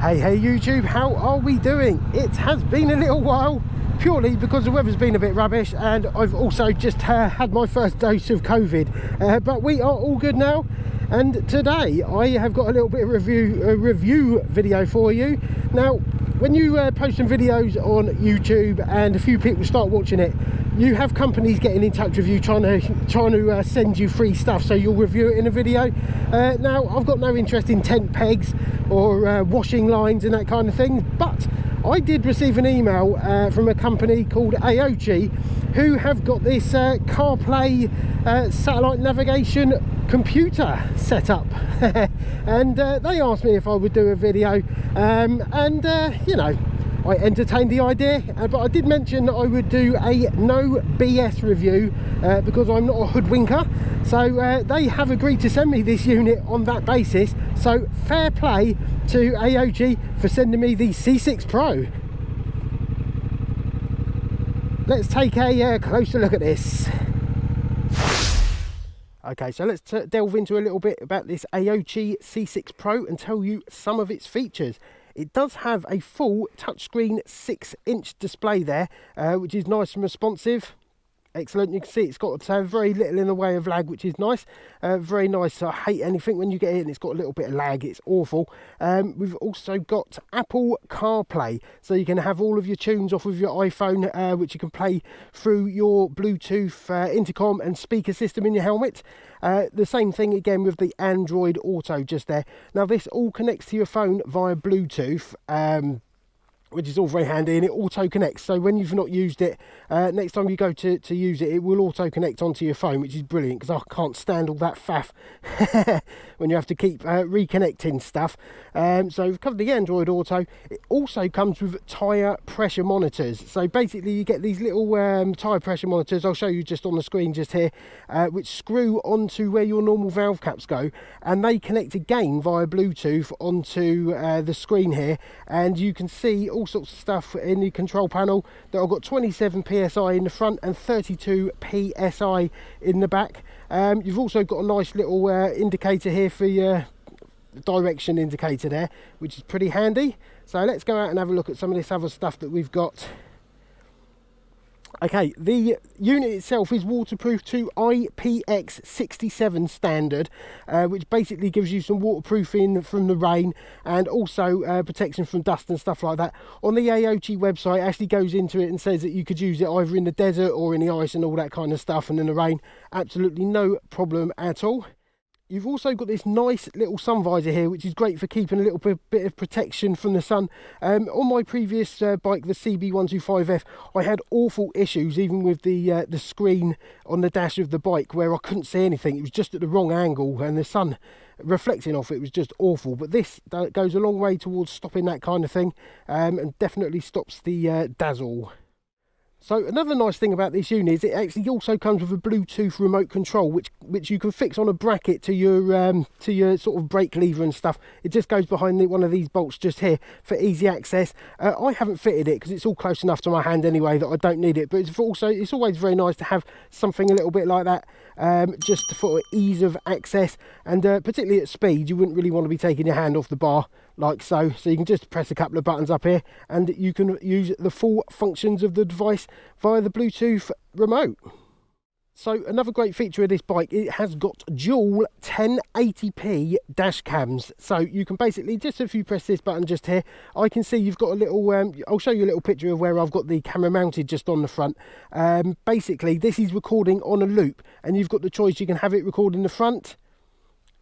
Hey YouTube, how are we doing? It has been a little while, purely because the weather's been a bit rubbish and I've also just had my first dose of COVID, but we are all good now. And today I have got a little bit of a review video for you. Now, when you post some videos on YouTube and a few people start watching it, you have companies getting in touch with you trying to send you free stuff, so you'll review it in a video. Now, I've got no interest in tent pegs or washing lines and that kind of thing, but I did receive an email from a company called Aoocci, who have got this Carplay satellite navigation computer set up. And they asked me if I would do a video, you know, I entertained the idea, but I did mention that I would do a no BS review because I'm not a hoodwinker. So they have agreed to send me this unit on that basis. So fair play to Aoocci for sending me the C6 Pro. Let's take a closer look at this. Okay, so let's delve into a little bit about this Aoocci C6 Pro and tell you some of its features. It does have a full touchscreen 6-inch display there, which is nice and responsive. Excellent. You can see it's got very little in the way of lag, which is nice. Very nice. I hate anything when you get it and it's got a little bit of lag. It's awful. We've also got Apple Carplay, so you can have all of your tunes off of your iPhone, which you can play through your Bluetooth intercom and speaker system in your helmet. The same thing again with the Android Auto just there. Now, this all connects to your phone via Bluetooth, which is all very handy, and it auto connects. So when you've not used it, next time you go to use it, it will auto connect onto your phone, which is brilliant, because I can't stand all that faff when you have to keep reconnecting stuff. So we've covered the Android Auto. It also comes with tyre pressure monitors. So basically you get these little tyre pressure monitors, I'll show you just on the screen just here, which screw onto where your normal valve caps go, and they connect again via Bluetooth onto the screen here, and you can see all sorts of stuff in the control panel. That I've got 27 psi in the front and 32 psi in the back. You've also got a nice little indicator here for your direction indicator there, which is pretty handy. So let's go out and have a look at some of this other stuff that we've got. Okay, the unit itself is waterproof to IPX67 standard, which basically gives you some waterproofing from the rain and also protection from dust and stuff like that. On the Aoocci website, it actually goes into it and says that you could use it either in the desert or in the ice and all that kind of stuff, and in the rain, absolutely no problem at all. You've also got this nice little sun visor here, which is great for keeping a little bit of protection from the sun. On my previous bike, the CB125F, I had awful issues, even with the screen on the dash of the bike, where I couldn't see anything. It was just at the wrong angle, and the sun reflecting off it was just awful. But this goes a long way towards stopping that kind of thing, and definitely stops the dazzle. So another nice thing about this unit is it actually also comes with a Bluetooth remote control, which you can fix on a bracket to your sort of brake lever and stuff. It just goes behind one of these bolts just here for easy access. I haven't fitted it because it's all close enough to my hand anyway that I don't need it. But it's always very nice to have something a little bit like that, just for ease of access, and particularly at speed, you wouldn't really want to be taking your hand off the bar like so. So you can just press a couple of buttons up here and you can use the full functions of the device via the Bluetooth remote. So another great feature of this bike, it has got dual 1080p dash cams. So you can basically, just if you press this button just here, I can see you've got a little, I'll show you a little picture of where I've got the camera mounted just on the front. Basically this is recording on a loop, and you've got the choice, you can have it record in the front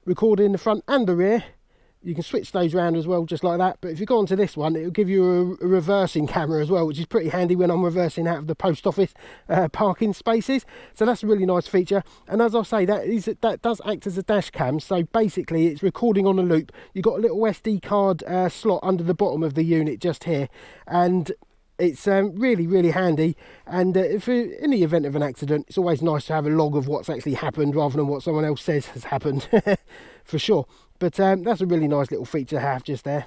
and the rear. You can switch those around as well, just like that. But if you go onto this one, it'll give you a reversing camera as well, which is pretty handy when I'm reversing out of the post office parking spaces. So that's a really nice feature. And as I say, that does act as a dash cam. So basically, it's recording on a loop. You've got a little SD card slot under the bottom of the unit just here, and it's really, really handy. And if in the event of an accident, it's always nice to have a log of what's actually happened rather than what someone else says has happened, for sure. But that's a really nice little feature to have just there.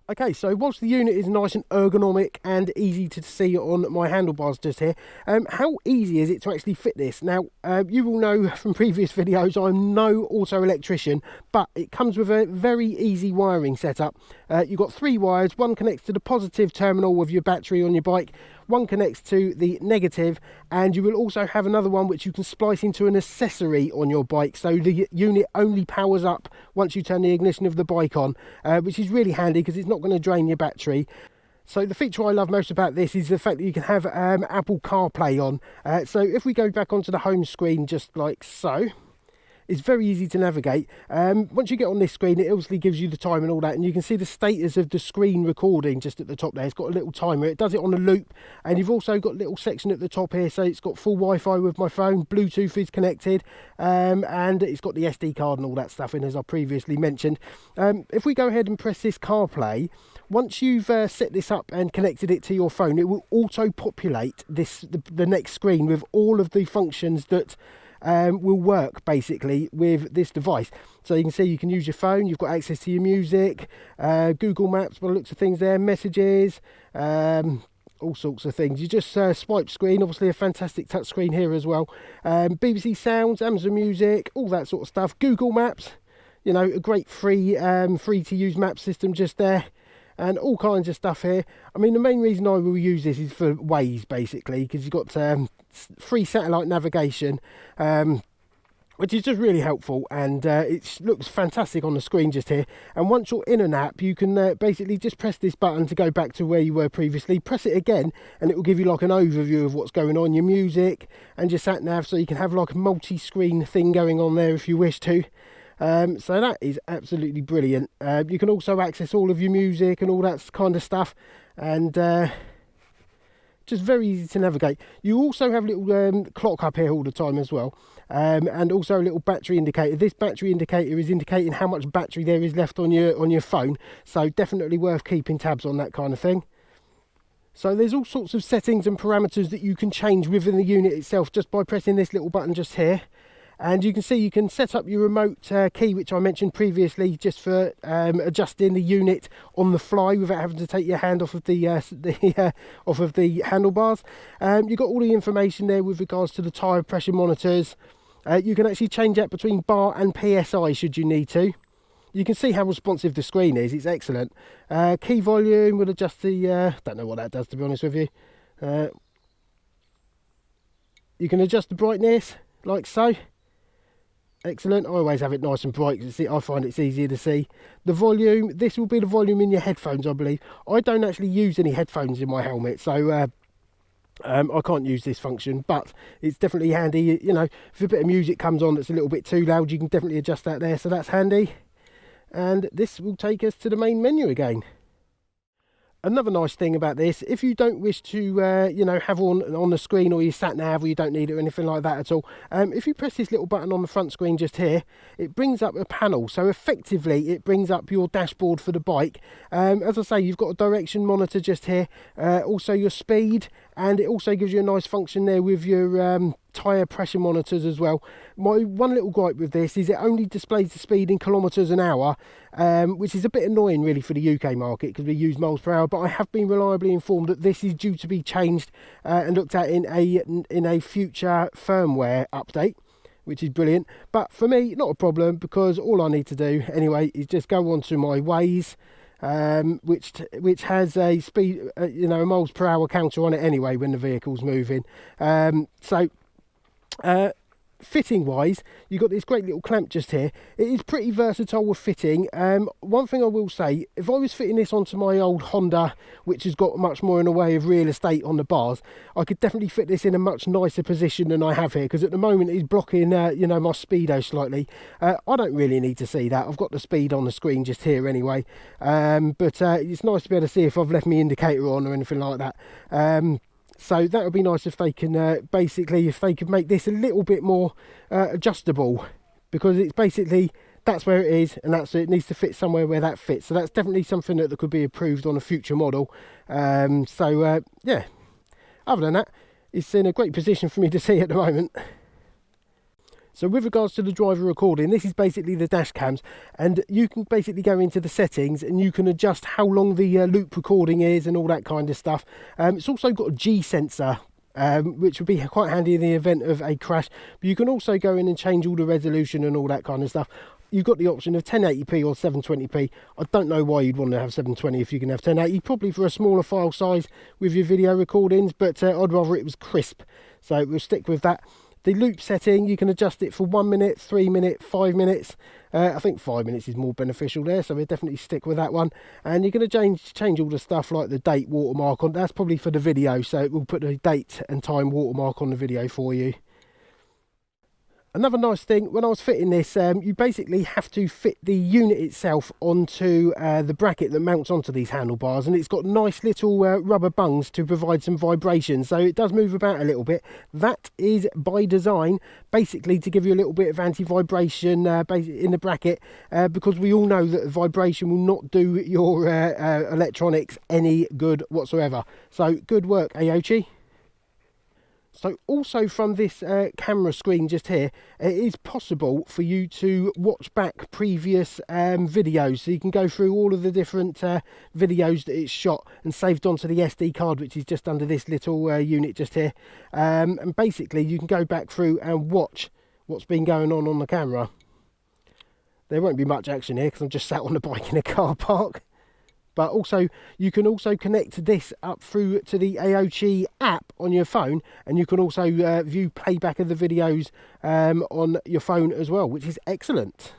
Okay, so whilst the unit is nice and ergonomic and easy to see on my handlebars just here, how easy is it to actually fit this? Now, you will know from previous videos I'm no auto electrician, but it comes with a very easy wiring setup. You've got 3 wires, one connects to the positive terminal of your battery on your bike, one connects to the negative, and you will also have another one which you can splice into an accessory on your bike, so the unit only powers up once you turn the ignition of the bike on, which is really handy because it's not going to drain your battery. So the feature I love most about this is the fact that you can have Apple CarPlay on. So if we go back onto the home screen just like so, it's very easy to navigate. Once you get on this screen, it obviously gives you the time and all that, and you can see the status of the screen recording just at the top there. It's got a little timer. It does it on a loop, and you've also got a little section at the top here, so it's got full Wi-Fi with my phone, Bluetooth is connected, and it's got the SD card and all that stuff in, as I previously mentioned. If we go ahead and press this CarPlay, once you've set this up and connected it to your phone, it will auto-populate the next screen with all of the functions that will work basically with this device. So you can see you can use your phone, you've got access to your music, Google Maps by the looks of things there, messages, all sorts of things. You just swipe screen, obviously a fantastic touch screen here as well. BBC Sounds, Amazon Music, all that sort of stuff. Google Maps, you know, a great free to use map system just there. And all kinds of stuff here. I mean, the main reason I will use this is for Waze, basically, because you've got free satellite navigation, which is just really helpful, and it looks fantastic on the screen just here. And once you're in an app, you can basically just press this button to go back to where you were previously. Press it again, and it will give you like an overview of what's going on, your music and your sat nav, so you can have like a multi-screen thing going on there if you wish to. So that is absolutely brilliant. You can also access all of your music and all that kind of stuff, and just very easy to navigate. You also have a little clock up here all the time as well, and also a little battery indicator. This battery indicator is indicating how much battery there is left on your phone, so definitely worth keeping tabs on that kind of thing. So there's all sorts of settings and parameters that you can change within the unit itself just by pressing this little button just here. And you can see you can set up your remote key, which I mentioned previously, just for adjusting the unit on the fly without having to take your hand off of the off of the handlebars. You've got all the information there with regards to the tyre pressure monitors. You can actually change that between bar and PSI should you need to. You can see how responsive the screen is. It's excellent. Key volume will adjust the... don't know what that does, to be honest with you. You can adjust the brightness like so. Excellent. I always have it nice and bright because I find it's easier to see. The volume, this will be the volume in your headphones, I believe. I don't actually use any headphones in my helmet, so I can't use this function, but it's definitely handy. You know, if a bit of music comes on that's a little bit too loud, you can definitely adjust that there, so that's handy. And this will take us to the main menu again. Another nice thing about this, if you don't wish to, you know, have on the screen or your sat nav, or you don't need it or anything like that at all, if you press this little button on the front screen just here, it brings up a panel. So effectively, it brings up your dashboard for the bike. As I say, you've got a direction monitor just here, also your speed, and it also gives you a nice function there with your tyre pressure monitors as well. My one little gripe with this is it only displays the speed in kilometres an hour, which is a bit annoying really for the UK market because we use miles per hour, but I have been reliably informed that this is due to be changed and looked at in a future firmware update, which is brilliant. But for me, not a problem, because all I need to do anyway is just go onto my Waze, which has a speed, you know, a miles per hour counter on it anyway when the vehicle's moving. Fitting wise, you've got this great little clamp just here. It is pretty versatile with fitting. One thing I will say, if I was fitting this onto my old Honda, which has got much more in the way of real estate on the bars, I could definitely fit this in a much nicer position than I have here, because at the moment it's blocking you know, my speedo slightly. I don't really need to see that. I've got the speed on the screen just here anyway, but it's nice to be able to see if I've left my indicator on or anything like that. So that would be nice if they can basically, if they could make this a little bit more adjustable, because it's basically, that's where it is, and it needs to fit somewhere where that fits. So that's definitely something that could be improved on a future model. Yeah, other than that, it's in a great position for me to see at the moment. So with regards to the driver recording, this is basically the dash cams, and you can basically go into the settings and you can adjust how long the loop recording is and all that kind of stuff. It's also got a G sensor, which would be quite handy in the event of a crash, but you can also go in and change all the resolution and all that kind of stuff. You've got the option of 1080p or 720p. I don't know why you'd want to have 720 if you can have 1080, probably for a smaller file size with your video recordings, but I'd rather it was crisp, so we'll stick with that. The loop setting, you can adjust it for 1 minute, 3 minutes, 5 minutes. I think 5 minutes is more beneficial there, so we'll definitely stick with that one. And you're going to change all the stuff like the date watermark on. That's probably for the video, so it will put the date and time watermark on the video for you. Another nice thing, when I was fitting this, you basically have to fit the unit itself onto the bracket that mounts onto these handlebars, and it's got nice little rubber bungs to provide some vibration, so it does move about a little bit. That is by design, basically to give you a little bit of anti-vibration in the bracket, because we all know that vibration will not do your electronics any good whatsoever. So good work, Aoocci. So also from this camera screen just here, it is possible for you to watch back previous videos. So you can go through all of the different videos that it's shot and saved onto the SD card, which is just under this little unit just here. And basically you can go back through and watch what's been going on the camera. There won't be much action here because I'm just sat on the bike in a car park. But also, you can also connect this up through to the Aoocci app on your phone, and you can also view playback of the videos on your phone as well, which is excellent.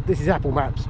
This is Apple Maps.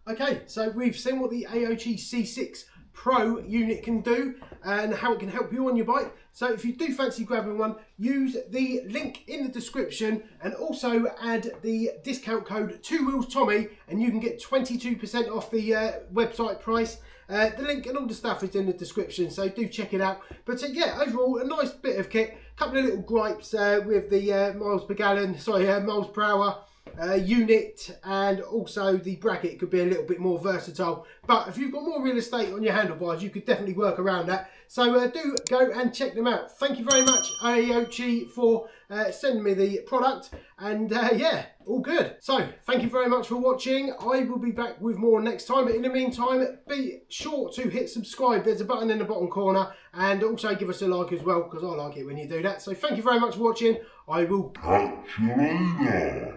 Okay, so we've seen what the Aoocci C6 Pro unit can do and how it can help you on your bike. So if you do fancy grabbing one, use the link in the description and also add the discount code 2WheelsTommy and you can get 22% off the website price. The link and all the stuff is in the description, so do check it out. But yeah, overall, a nice bit of kit. A couple of little gripes with the miles per hour unit, and also the bracket could be a little bit more versatile, but if you've got more real estate on your handlebars you could definitely work around that. So do go and check them out. Thank you very much, Aoocci, for sending me the product, and yeah, all good. So thank you very much for watching. I will be back with more next time, but in the meantime be sure to hit subscribe. There's a button in the bottom corner, and also give us a like as well, because I like it when you do that. So thank you very much for watching. I will catch you later.